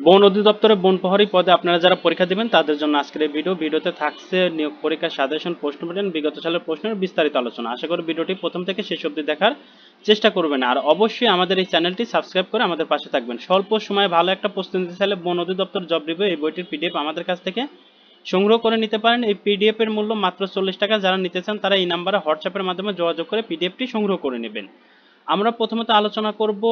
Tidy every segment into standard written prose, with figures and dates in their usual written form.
বন অধিদপ্তরে বন প্রহরী পদে আপনারা যারা পরীক্ষা দিবেন তাদের জন্য আজকের এই ভিডিওতে থাকছে নিয়োগ পরীক্ষার সাজেশন, প্রশ্ন প্যাটার্ন, বিগত সালের প্রশ্নের বিস্তারিত আলোচনা। আশা করি ভিডিওটি প্রথম থেকে শেষ অবধি দেখার চেষ্টা করবেন, আর অবশ্যই আমাদের এই চ্যানেলটি সাবস্ক্রাইব করে আমাদের পাশে থাকবেন। স্বল্প সময়ে ভালো একটা প্রস্তুতি নিতে চাইলে বন অধিদপ্তর জব রিভিউ এই বইটির পিডিএফ আমাদের কাছ থেকে সংগ্রহ করে নিতে পারেন। এই পিডিএফ এর মূল্য মাত্র 40 টাকা। যারা নিতে চান তারা এই নাম্বারে হোয়াটসঅ্যাপের মাধ্যমে যোগাযোগ করে পিডিএফটি সংগ্রহ করে নেবেন। আমরা প্রথমত আলোচনা করব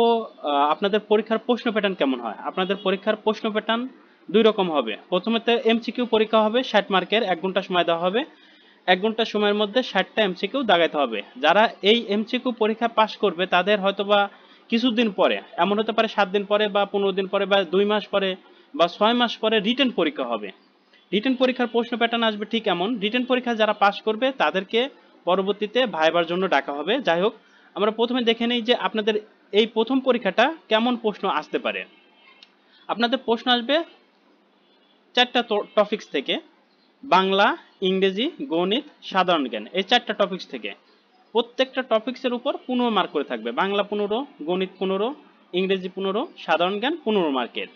আপনাদের পরীক্ষার প্রশ্ন প্যাটার্ন কেমন হয়। আপনাদের পরীক্ষার প্রশ্ন প্যাটার্ন দুই রকম হবে। প্রথমত এমসিকিউ পরীক্ষা হবে, 60 মার্কের, 1 ঘন্টা সময় দেওয়া হবে। 1 ঘন্টা সময়ের মধ্যে 60টা এমসিকিউ দাগাইতে হবে। যারা এই এমসিকিউ পরীক্ষা পাশ করবে তাদের হয়তোবা কিছুদিন পরে, এমন হতে পারে 7 দিন পরে বা 15 দিন পরে বা 2 মাস পরে বা 6 মাস পরে রিটেন পরীক্ষা হবে। রিটেন পরীক্ষার প্রশ্ন প্যাটার্ন আসবে ঠিক এমন। রিটেন পরীক্ষা যারা পাশ করবে তাদেরকে পরবর্তীতে ভাইবার জন্য ডাকা হবে। যাই হোক, আমরা প্রথমে দেখে নেই যে আপনাদের এই প্রথম পরীক্ষাটা কেমন প্রশ্ন আসতে পারে। আপনাদের প্রশ্ন আসবে 4টা টপিকস থেকে: বাংলা, ইংরেজি, গণিত, সাধারণ জ্ঞান। এই 4টা টপিকস থেকে প্রত্যেকটা টপিকসের উপর 15 মার্ক করে থাকবে। বাংলা 15, গণিত 15, ইংরেজি 15, সাধারণ জ্ঞান 15 মার্কের।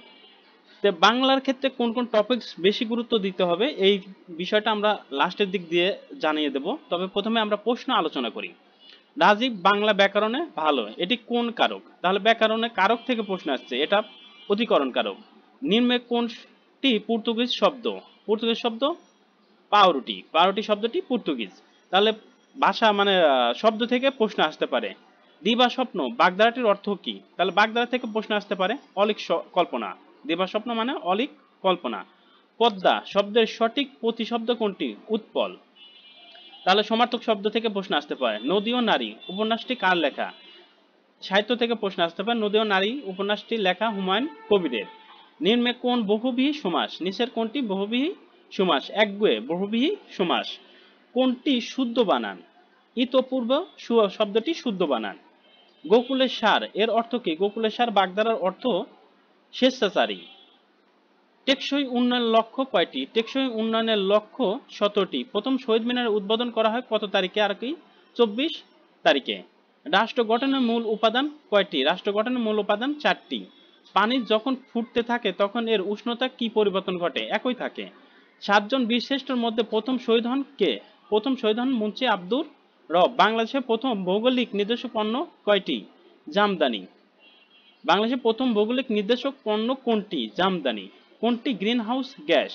তো বাংলার ক্ষেত্রে কোন কোন টপিকস বেশি গুরুত্ব দিতে হবে এই বিষয়টা আমরা লাস্টের দিক দিয়ে জানিয়ে দেব। তবে প্রথমে আমরা প্রশ্ন আলোচনা করি। রাজীব বাংলা ব্যাকরণে ভালো, এটি কোন কারক? তাহলে ব্যাকরণে কারক থেকে প্রশ্ন আসছে, এটা অধিকরণ কারক। নিম্নে কোনটি পর্তুগিজ শব্দ? পর্তুগিজ শব্দ পাউরুটি। পাউরুটি শব্দটি পর্তুগিজ। তাহলে ভাষা মানে শব্দ থেকে প্রশ্ন আসতে পারে। দিবা স্বপ্ন বাগধারাটির অর্থ কি? তাহলে বাগধারা থেকে প্রশ্ন আসতে পারে অলিক কল্পনা। দিবা স্বপ্ন মানে অলিক কল্পনা। পদ্মা শব্দের সঠিক প্রতিশব্দ কোনটি? উৎপল। তাহলে সমার্থক শব্দ থেকে প্রশ্ন আসতে পারে। নদী ও নারী উপন্যাসটি কার লেখা? সাহিত্য থেকে প্রশ্ন আসতে পারে। নদী ও নারী উপন্যাসটি লেখা হুমায়ুন কবিরের। নিম্নে কোন বহুব্রীহি সমাস? নিচের কোনটি বহুব্রীহি সমাস? একগুঁয়ে বহুব্রীহি সমাস। কোনটি শুদ্ধ বানান? ইতপূর্ব শব্দটি শুদ্ধ বানান। গোকুলের সার এর অর্থ কি? গোকুলের সার বাগধারার অর্থ স্বেচ্ছাচারী। টেকসই উন্নয়নের লক্ষ্য কয়টি? টেকসই উন্নয়নের লক্ষ্য 17টি। প্রথম শহীদ মিনার উদ্বোধন করা হয় কত তারিখে? আর কি 24 তারিখে। রাষ্ট্র গঠনের মূল উপাদান কয়টি? রাষ্ট্র গঠনের মূল উপাদান 4টি। পানি যখন ফুটতে থাকে তখন এর উষ্ণতা কি পরিবর্তন ঘটে? একই থাকে। 7জন বীরশ্রেষ্ঠর মধ্যে প্রথম শহীদ হন কে? প্রথম শহীদ হন মুন্সি আব্দুর রব। বাংলাদেশের প্রথম ভৌগোলিক নির্দেশক পণ্য কয়টি? জামদানি। বাংলাদেশের প্রথম ভৌগোলিক নির্দেশক পণ্য কোনটি? জামদানি। কোনটি green house gas?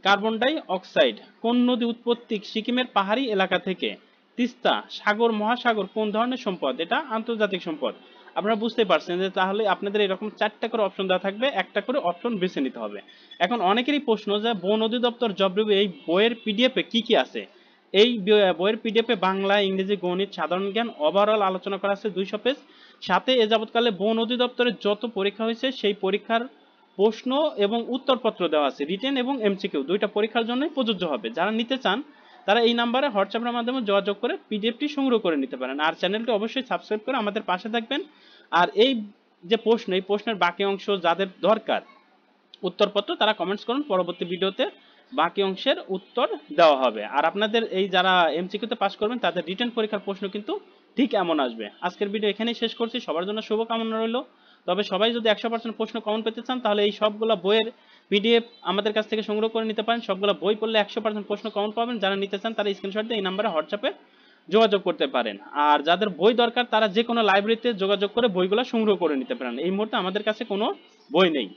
Carbon die oxide. কোন নদী উৎপত্তি সিকিমের পাহাড়ি এলাকা থেকে? তিস্তা। সাগর মহাসাগর কোন ধরনের সম্পদ? এটা আন্তর্জাতিক সম্পদ। আপনারা বুঝতে পারছেন যে তাহলে আপনাদের এরকম 4টা করে অপশন দেওয়া থাকবে, একটা করে অপশন বেছে নিতে হবে। এখন অনেকেরই প্রশ্ন যে বন অধিদপ্তর জব রিভিউ এই বইয়ের পিডিএফ এ কি কি আছে? এই বইয়ের পিডিএফ এ বাংলা, ইংরেজি, গণিত, সাধারণ জ্ঞান ওভারঅল আলোচনা করা আছে 200 পেজ। সাথে এ যাবৎকালে বন অধিদপ্তরের যত পরীক্ষা হয়েছে সেই পরীক্ষার প্রশ্ন এবং উত্তরপত্র দেওয়া আছে। রিটেন এবং এমসিকিউ দুইটা পরীক্ষার জন্যই প্রযোজ্য হবে। যারা নিতে চান তারা এই নাম্বারে হোয়াটসঅ্যাপের মাধ্যমে যোগাযোগ করে পিডিএফটি সংগ্রহ করে নিতে পারেন। আর চ্যানেলটি অবশ্যই সাবস্ক্রাইব করে আমাদের পাশে থাকবেন। আর এই যে প্রশ্ন, এই প্রশ্নের বাকি অংশ যাদের দরকার উত্তরপত্র তারা কমেন্টস করুন, পরবর্তী ভিডিওতে বাকি অংশের উত্তর দেওয়া হবে। আর আপনাদের এই যারা এমসিকিউতে পাস করবেন তাদের রিটেন পরীক্ষার প্রশ্ন কিন্তু ঠিক এমন আসবে। আজকের ভিডিও এখানেই শেষ করছি। সবার জন্য শুভকামনা রইল। তবে সবাই যদি 100% প্রশ্ন কমন পেতে চান তাহলে এই সবগুলা বইয়ের পিডিএফ আমাদের কাছ থেকে সংগ্রহ করে নিতে পারেন। সবগুলা বই পড়লে 100% প্রশ্ন কমন পাবেন। যারা নিতে চান তারা স্ক্রিনশট দিয়ে এই নাম্বারে হোয়াটসঅ্যাপে যোগাযোগ করতে পারেন। আর যাদের বই দরকার তারা যে কোনো লাইব্রেরিতে যোগাযোগ করে বইগুলো সংগ্রহ করে নিতে পারেন। এই মুহূর্তে আমাদের কাছে কোনো বই নেই।